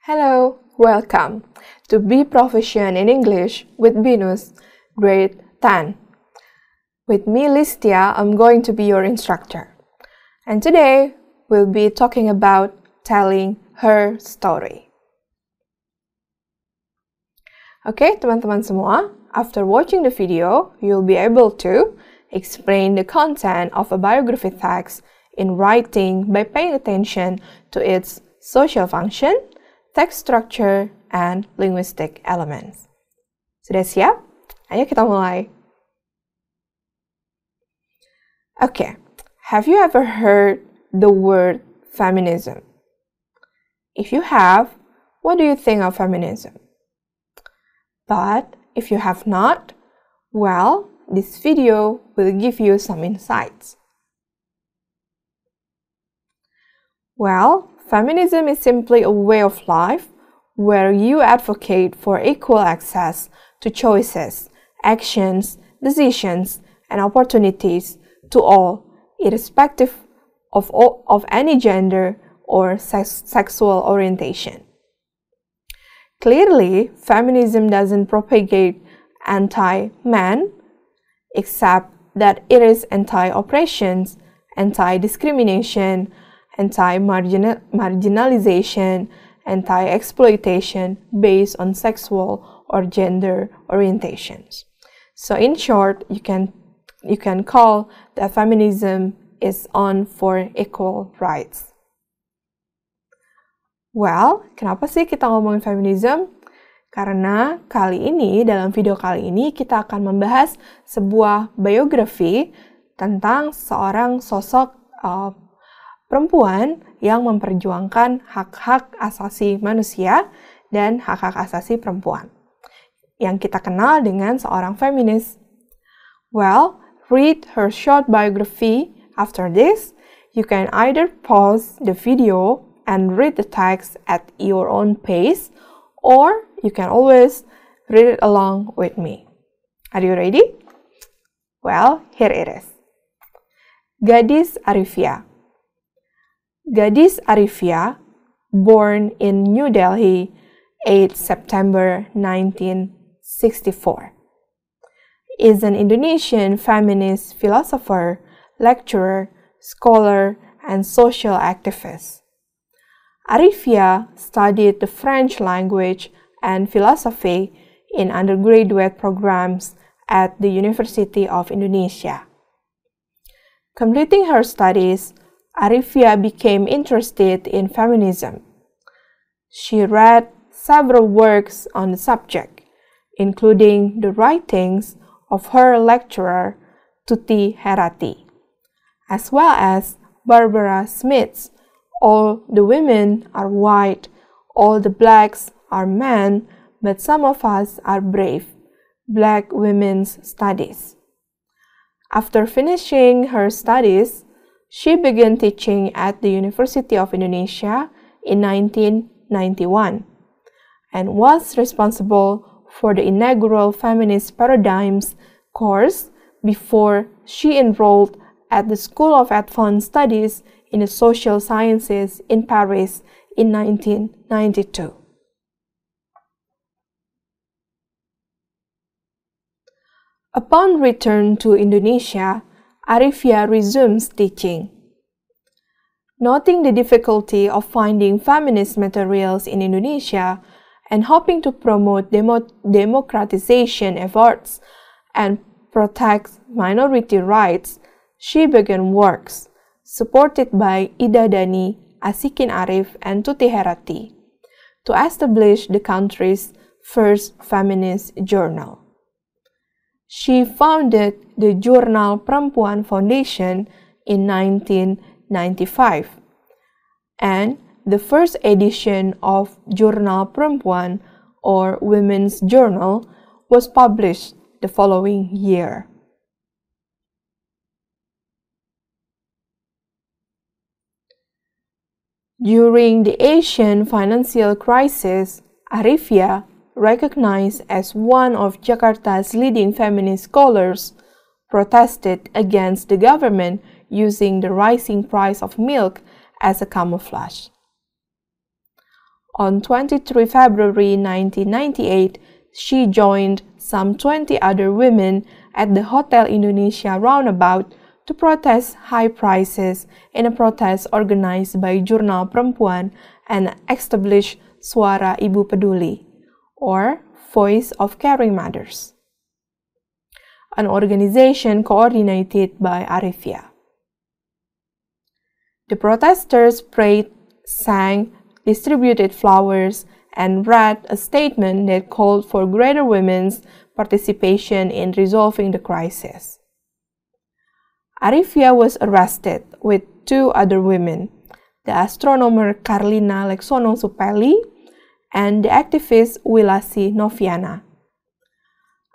Hello, welcome to Be Proficient in English with Binus, grade 10. With me, Listya, I'm going to be your instructor. And today, we'll be talking about telling her story. Okay, teman-teman semua, after watching the video, you'll be able to explain the content of a biography text in writing by paying attention to its social function, text structure, and linguistic elements. Sudah siap? Ayo kita mulai. Okay, have you ever heard the word feminism? If you have, what do you think of feminism? But if you have not, well, this video will give you some insights. Well, feminism is simply a way of life where you advocate for equal access to choices, actions, decisions, and opportunities to all, irrespective of any gender or sexual orientation. Clearly, feminism doesn't propagate anti-man, except that it is anti-oppressions, anti-discrimination, anti-marginalization, anti-exploitation based on sexual or gender orientations. So in short, you can call that feminism is on for equal rights. Well, kenapa sih kita ngomongin feminism? Karena dalam video kali ini kita akan membahas sebuah biografi tentang seorang sosok perempuan yang memperjuangkan hak-hak asasi manusia dan hak-hak asasi perempuan, yang kita kenal dengan seorang feminis. Well, read her short biography. After this, you can either pause the video and read the text at your own pace, or you can always read it along with me. Are you ready? Well, here it is. Gadis Arifia. Gadis Arifia, born in New Delhi, 8 September 1964, is an Indonesian feminist philosopher, lecturer, scholar, and social activist. Arifia studied the French language and philosophy in undergraduate programs at the University of Indonesia. Completing her studies, Arifia became interested in feminism. She read several works on the subject, including the writings of her lecturer, Tuti Herati, as well as Barbara Smith's All the Women Are White, All the Blacks Are Men, but Some of Us Are Brave, Black Women's Studies. After finishing her studies, she began teaching at the University of Indonesia in 1991 and was responsible for the inaugural Feminist Paradigms course before she enrolled at the School of Advanced Studies in the Social Sciences in Paris in 1992. Upon return to Indonesia, Arifia resumes teaching. Noting the difficulty of finding feminist materials in Indonesia and hoping to promote democratization efforts and protect minority rights, she began works, supported by Ida Dani, Asikin Arif, and Tuti Herati, to establish the country's first feminist journal. She founded the Jurnal Perempuan Foundation in 1995, and the first edition of Jurnal Perempuan, or Women's Journal, was published the following year. During the Asian financial crisis, Arifia, recognized as one of Jakarta's leading feminist scholars, protested against the government using the rising price of milk as a camouflage. On 23 February 1998, she joined some 20 other women at the Hotel Indonesia roundabout to protest high prices in a protest organized by Jurnal Perempuan and established Suara Ibu Peduli, or Voice of Caring Mothers, an organization coordinated by Arifia. The protesters prayed, sang, distributed flowers, and read a statement that called for greater women's participation in resolving the crisis. Arifia was arrested with 2 other women, the astronomer Carlina Leksono Supeli and the activist Wilasi Noviana.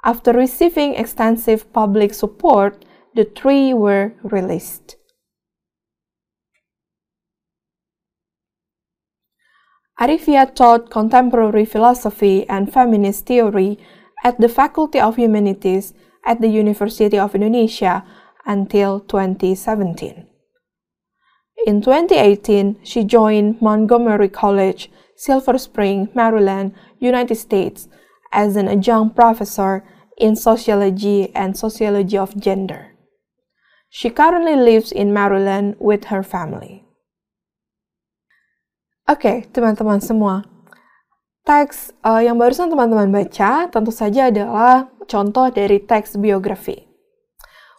After receiving extensive public support, the 3 were released. Arifia taught contemporary philosophy and feminist theory at the Faculty of Humanities at the University of Indonesia until 2017. In 2018, she joined Montgomery College, Silver Spring, Maryland, United States, as an adjunct professor in sociology and sociology of gender. She currently lives in Maryland with her family. Oke, teman-teman semua. Teks yang barusan teman-teman baca tentu saja adalah contoh dari teks biografi.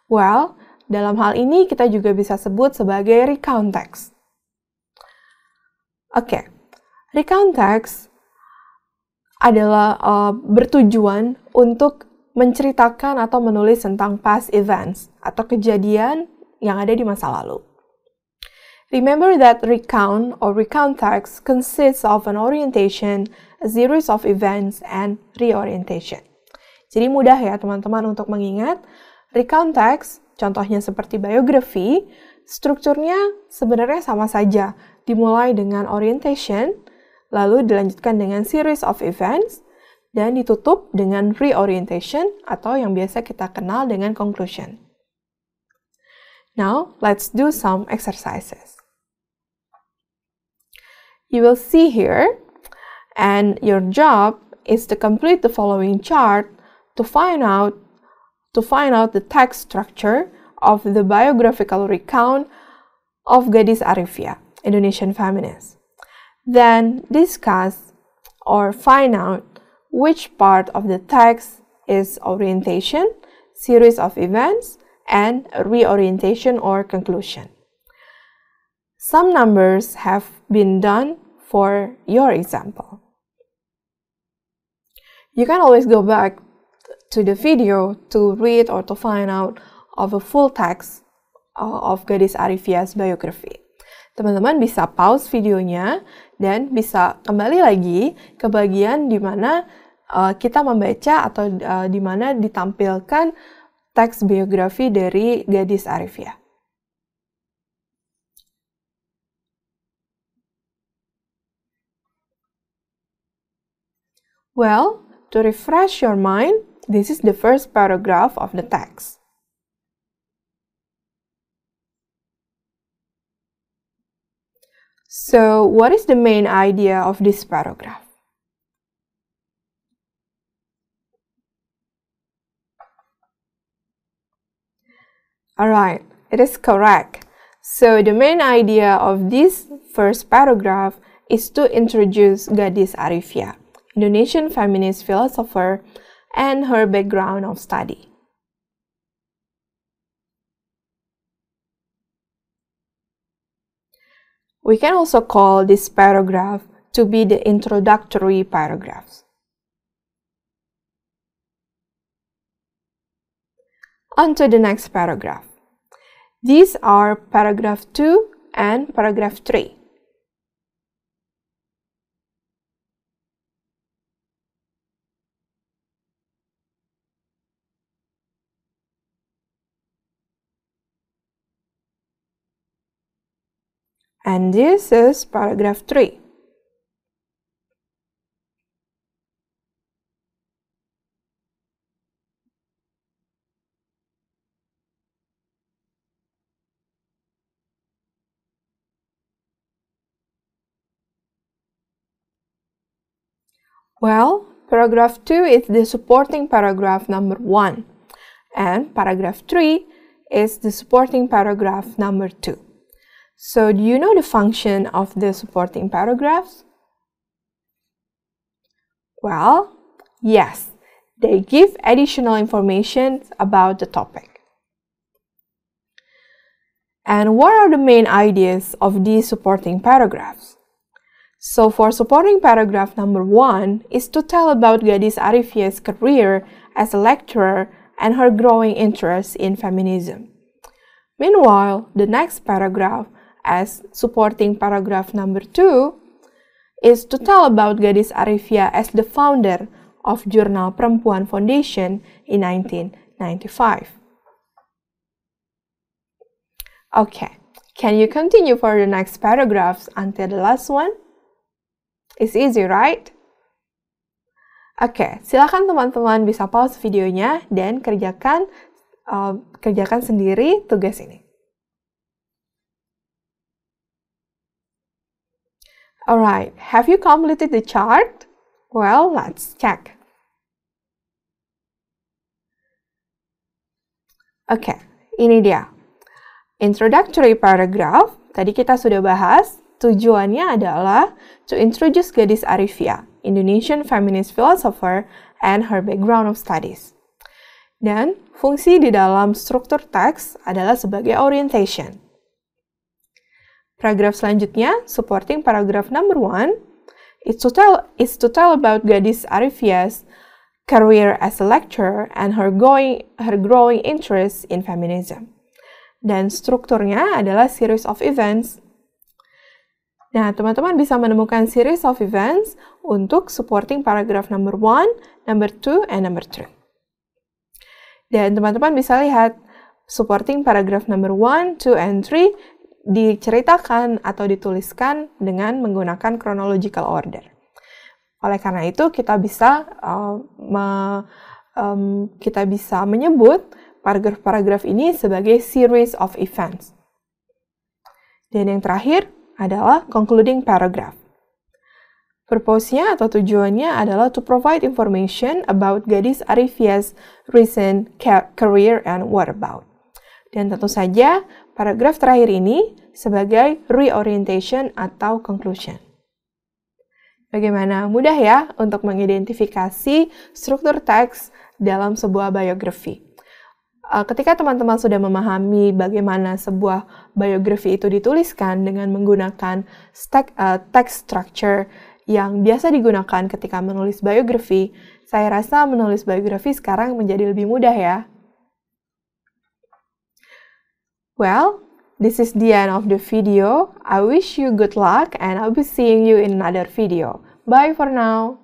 Well, dalam hal ini kita juga bisa sebut sebagai recount text. Oke, recount text adalah bertujuan untuk menceritakan atau menulis tentang past events atau kejadian yang ada di masa lalu. Remember that recount or recount text consists of an orientation, a series of events, and reorientation. Jadi mudah ya teman-teman untuk mengingat. Recount text, contohnya seperti biografi, strukturnya sebenarnya sama saja. Dimulai dengan orientation, lalu dilanjutkan dengan series of events, dan ditutup dengan reorientation atau yang biasa kita kenal dengan conclusion. Now, let's do some exercises. You will see here, and your job is to complete the following chart to find out the text structure of the biographical recount of Gadis Arifia, Indonesian feminist. Then discuss or find out which part of the text is orientation, series of events, and reorientation or conclusion. Some numbers have been done for your example. You can always go back to the video to read or to find out of a full text of Gadis Arifia's biography. Teman-teman bisa pause videonya dan bisa kembali lagi ke bagian di mana kita membaca atau di mana ditampilkan teks biografi dari Gadis Arifia. Well, to refresh your mind, this is the first paragraph of the text. So, what is the main idea of this paragraph? Alright, it is correct. So, the main idea of this first paragraph is to introduce Gadis Arifia, Indonesian feminist philosopher, and her background of study. We can also call this paragraph to be the introductory paragraphs. On to the next paragraph. These are paragraph 2 and paragraph 3. And this is paragraph 3. Well, paragraph 2 is the supporting paragraph number 1, and paragraph 3 is the supporting paragraph number 2. So, do you know the function of the supporting paragraphs? Well, yes, they give additional information about the topic. And what are the main ideas of these supporting paragraphs? So for supporting paragraph number 1 is to tell about Gadis Arifia's career as a lecturer and her growing interest in feminism. Meanwhile, the next paragraph as supporting paragraph number 2 is to tell about Gadis Arifia as the founder of Jurnal Perempuan Foundation in 1995. Okay, can you continue for the next paragraphs until the last one? It's easy, right? Oke, silakan teman-teman bisa pause videonya dan kerjakan sendiri tugas ini. Alright, have you completed the chart? Well, let's check. Oke, ini dia. Introductory paragraph, tadi kita sudah bahas. Tujuannya adalah to introduce Gadis Arifia, Indonesian feminist philosopher, and her background of studies. Dan fungsi di dalam struktur teks adalah sebagai orientation. Paragraf selanjutnya, supporting paragraph number 1, is to tell about Gadis Arifia's career as a lecturer and her growing interest in feminism. Dan strukturnya adalah series of events. Nah, teman-teman bisa menemukan series of events untuk supporting paragraph number 1, number 2, and number 3. Dan teman-teman bisa lihat supporting paragraph number 1, 2, and 3 diceritakan atau dituliskan dengan menggunakan chronological order. Oleh karena itu, kita bisa menyebut paragraf-paragraf ini sebagai series of events. Dan yang terakhir adalah concluding paragraph. Purpose-nya atau tujuannya adalah to provide information about Gadis Arifia's recent career and whereabouts. Dan tentu saja, paragraf terakhir ini sebagai reorientation atau conclusion. Bagaimana? Mudah ya untuk mengidentifikasi struktur teks dalam sebuah biografi. Ketika teman-teman sudah memahami bagaimana sebuah biografi itu dituliskan dengan menggunakan text structure yang biasa digunakan ketika menulis biografi, saya rasa menulis biografi sekarang menjadi lebih mudah ya. Well, this is the end of the video. I wish you good luck and I'll be seeing you in another video. Bye for now.